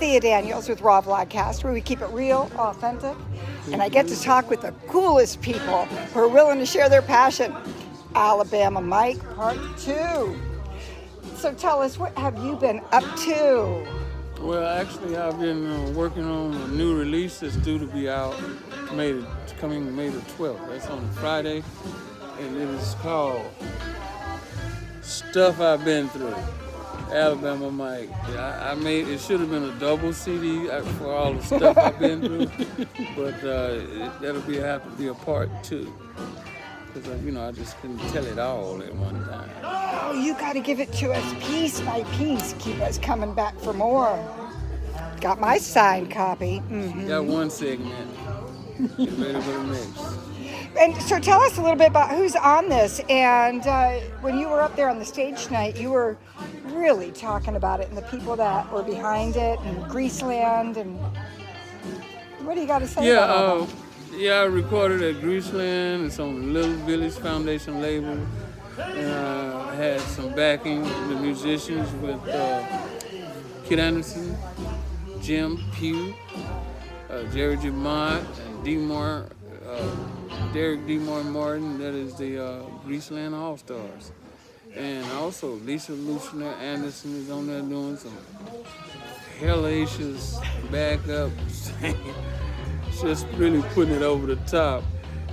TheaDanielsR.A.W. with R.A.W.Vlogcast, where we keep it real, authentic, and I get to talk with the coolest people who are willing to share their passion. Alabama Mike, Part 2. So tell us, what have you been up to? Well, actually, I've been working on a new release that's due to be out coming May the 12th. That's on Friday, and it is called Stuff I've Been Through. Alabama Mike. I made it. Should have been a double CD for all the stuff I've been through, but that'll have to be a part 2 because I just couldn't tell it all at one time. Oh, you got to give it to us piece by piece. Keep us coming back for more. Got my signed copy. Mm-hmm. Got one segment. Get ready for the next. And so tell us a little bit about who's on this. And when you were up there on the stage tonight, you were really talking about it and the people that were behind it and Greaseland. And what do you got to say about that? I recorded at Greaseland. It's on the Little Village Foundation label. And I had some backing, the musicians with Kid Anderson, Jim Pugh, Jerry Jamont, and Derek D. Martin, that is the Greaseland All-Stars. And also Lisa Lushner Anderson is on there doing some hellacious backup, just really putting it over the top.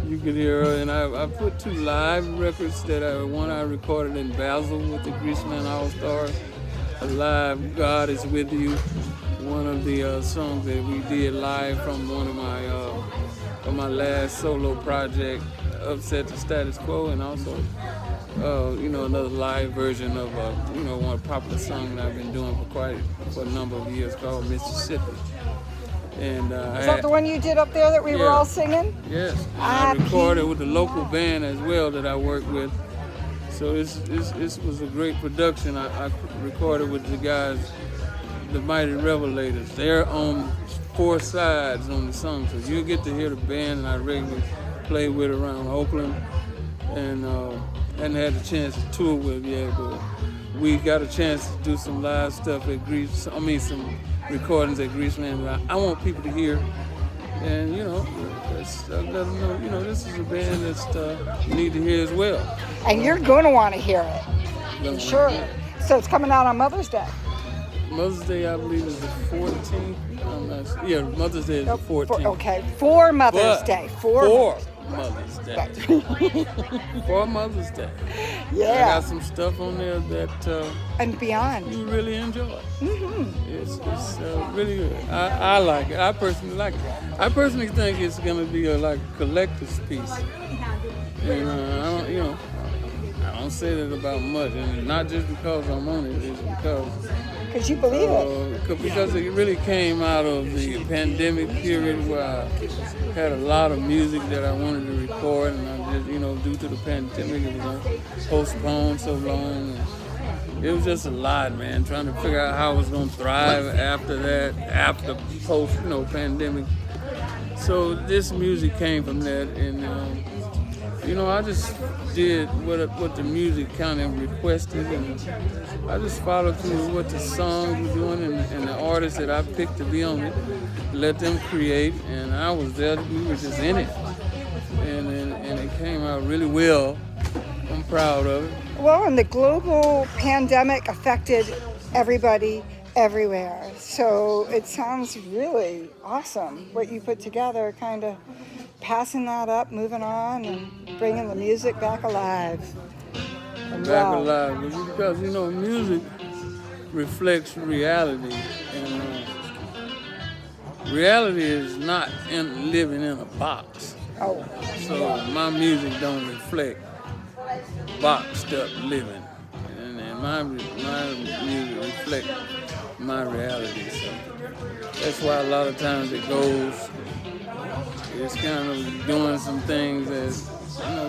You can hear her, and I put 2 live records one I recorded in Basel with the Greaseland All-Stars, a live God Is With You, one of the songs that we did live from one of my last solo project, Upset the Status Quo, and also another live version of one popular song that I've been doing for a number of years called Mississippi. And is that the one you did up there that we were all singing? Yes. And I recorded with the local band as well that I work with. So this was a great production. I recorded with the guys, the Mighty Revelators. They're on 4 sides on the song, so you'll get to hear the band that I regularly play with around Oakland, and hadn't had the chance to tour with yet, but we got a chance to do some live stuff at some recordings at Greaseland. I want people to hear, and let them know, this is a band that you need to hear as well. And you're going to want to hear it, sure. So it's coming out on Mother's Day. Mother's Day, I believe, is the 14th. Mother's Day is the 14th. Okay, for Mother's Day. For Mother's Day. For Mother's Day. Yeah. I got some stuff on there that and beyond. You really enjoy. Mm-hmm. It's really good. I like it. I personally like it. I personally think it's going to be a collector's piece. And I don't say that about much, and not just because I'm on it. It's because you believe it. Because it really came out of the pandemic period where I had a lot of music that I wanted to record, and I just, due to the pandemic, it was on postpone so long. And it was just a lot, man, trying to figure out how I was going to thrive after post-pandemic. So this music came from that, and I just did what the music kind of requested, and I just followed through what the songs were doing and the artists that I picked to be on it, let them create, and I was there. We were just in it, and it came out really well. I'm proud of it. Well, and the global pandemic affected everybody everywhere, so it sounds really awesome what you put together, kind of passing that up, moving on, and bringing the music back alive. Alive, because music reflects reality, and reality is not living in a box. Oh. So my music don't reflect boxed up living, and my music reflects my reality. So that's why a lot of times it's kind of doing some things that,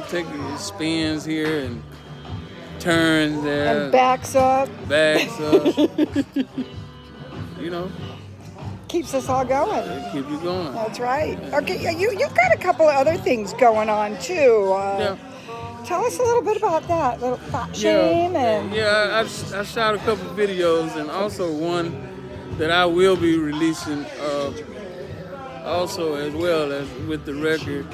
taking spins here and turns there. And backs up. Keeps us all going. It keeps you going. That's right. Okay, you've got a couple of other things going on, too. Tell us a little bit about that, little Fat Shame. I shot a couple of videos, and also one that I will be releasing also as well as with the record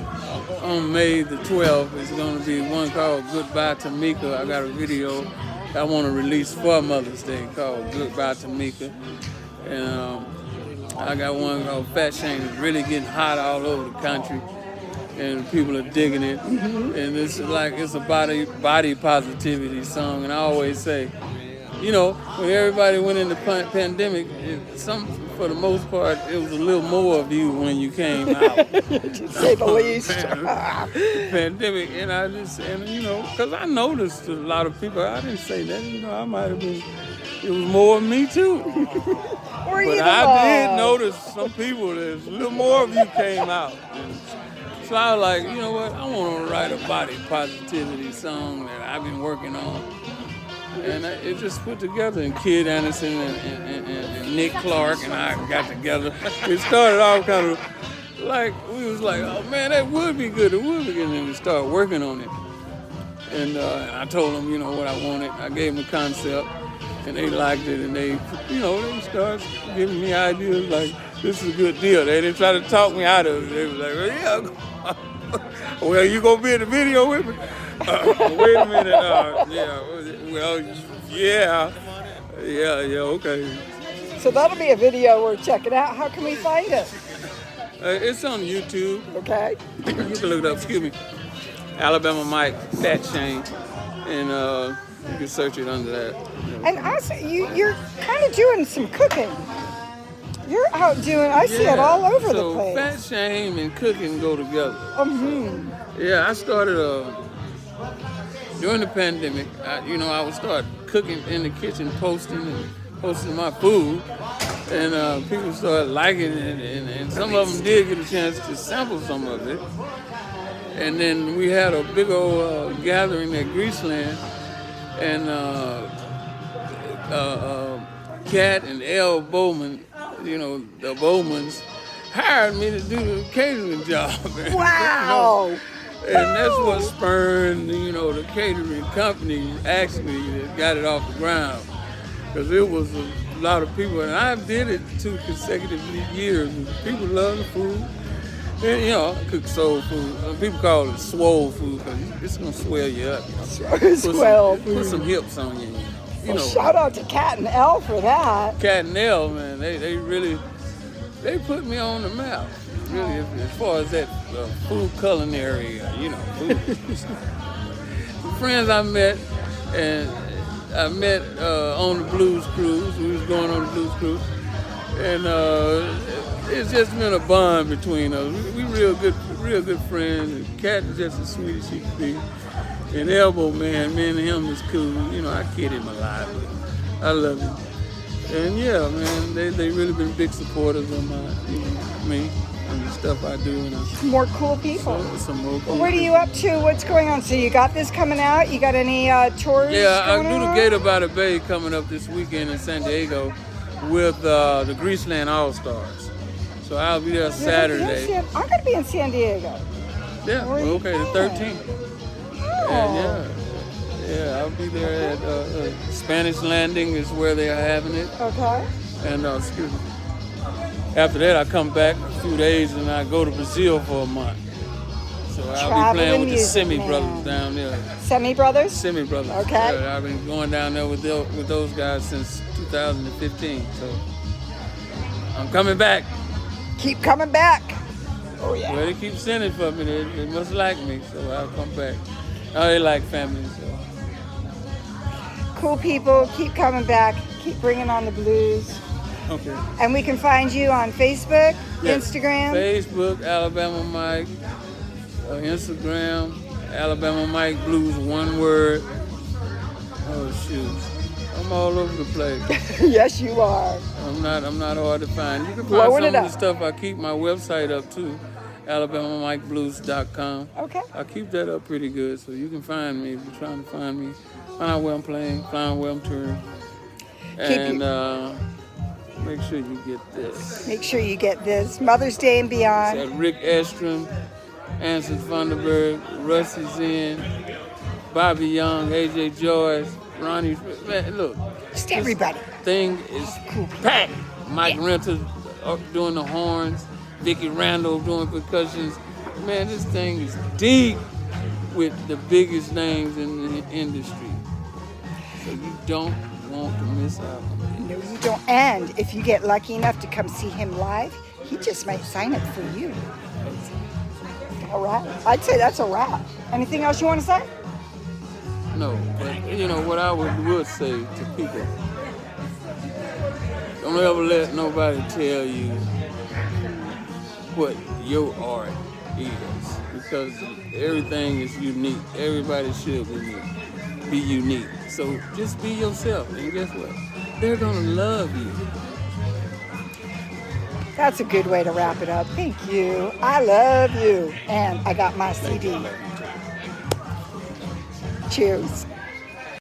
on May the 12th. It's going to be one called Goodbye Tamika. I got a video I want to release for Mother's Day called Goodbye Tamika. And I got one called Fat Shame. It's really getting hot all over the country, and people are digging it. And it's a body positivity song. And I always say, you know, when everybody went into pandemic, for the most part, it was a little more of you when you came out. To say the least. Pandemic, and you know, because I noticed a lot of people. I didn't say that, you know, I might have been. It was more of me too. But I did notice some people. There's a little more of you came out. And so I was like, you know what? I want to write a body positivity song that I've been working on. And it just put together, and Kid Anderson and Nick Clark and I got together. It started all kind of like, we was like, oh man, that would be good, and we started working on it. And I told them, you know, what I wanted. I gave them the concept, and they liked it, and they started giving me ideas like, this is a good deal. They didn't try to talk me out of it. They was like, well, yeah, well, you gonna be in the video with me? Wait a minute, okay. So that'll be a video we're checking out. How can we find it? It's on YouTube. Okay. You can look it up, excuse me. Alabama Mike, Fat Shame, and you can search it under that. And also, you're kind of doing some cooking. You're out doing, I see it all over the place. So Fat Shame and cooking go together. Yeah, I started during the pandemic. I would start cooking in the kitchen, posting my food, and people started liking it, and some of them did get a chance to sample some of it. And then we had a big old gathering at Greaseland, and Kat and L. Bowman, you know, the Bowmans, hired me to do the catering job. Wow! And that's what spurred, you know, the catering company actually that got it off the ground. Because it was a lot of people, and I did it 2 consecutive years, and people love the food. And, you know, I cook soul food. People call it swole food because it's going to swell you up. Put some hips on you. You know. Shout out to Kat and L for that. Kat and L, man, they really, they put me on the map. Really, as far as that food culinary, you know, food. The friends I met, and I met on the Blues Cruise. We was going on the Blues Cruise, and it's just been a bond between us. We real good friends. And Kat is just as sweet as she can be. And Elbow, man, me and him is cool. You know, I kid him a lot, but I love him. And yeah, man, they really been big supporters of me and the stuff I do. And more cool people. Some more cool what are you up to? What's going on? So you got this coming out? You got any tours? Yeah, I going do the on? Gator by the Bay coming up this weekend in San Diego with the Greaseland All-Stars. So I'll be there Saturday. I'm going to be in San Diego. Yeah, okay, the 13th. Oh. And yeah, I'll be there at Spanish Landing is where they are having it. Okay. And excuse me. After that, I come back a few days and I go to Brazil for a month. So I'll be playing with the Semi Brothers down there. Semi Brothers? Semi Brothers. Okay. Yeah, I've been going down there with those guys since 2015. So I'm coming back. Keep coming back. Oh yeah. Well, they keep sending for me. They must like me, so I'll come back. Oh, they like family, so. Cool people, keep coming back. Keep bringing on the blues. Okay. And we can find you on Facebook, Yes. Instagram. Facebook, Alabama Mike. Instagram, Alabama Mike Blues, one word. Oh shoot, I'm all over the place. Yes, you are. I'm not hard to find. You can find Blowing some it of the up. stuff. I keep my website up too, AlabamaMikeBlues.com. Okay. I keep that up pretty good, so you can find me if you're trying to find me. Find out where I'm playing, find out where I'm touring, and make sure you get this. Make sure you get this. Mother's Day and beyond. Got Rick Estrom, Anson Funderburg, Rusty Zen, Bobby Young, AJ Joyce, Ronnie. Man, look. Just everybody. Thing is packed. Mike Renter doing the horns, Vicky Randall doing percussions. Man, this thing is deep with the biggest names in the industry. So you don't want to miss out on this. No, you don't. And if you get lucky enough to come see him live, he just might sign up for you. All right. I'd say that's a wrap. Anything else you want to say? No, but you know what I would say to people, don't ever let nobody tell you what your art is, because everything is unique. Everybody should be unique. So just be yourself, and guess what? They're gonna love you. That's a good way to wrap it up. Thank you. I love you. And I got my CD. Cheers.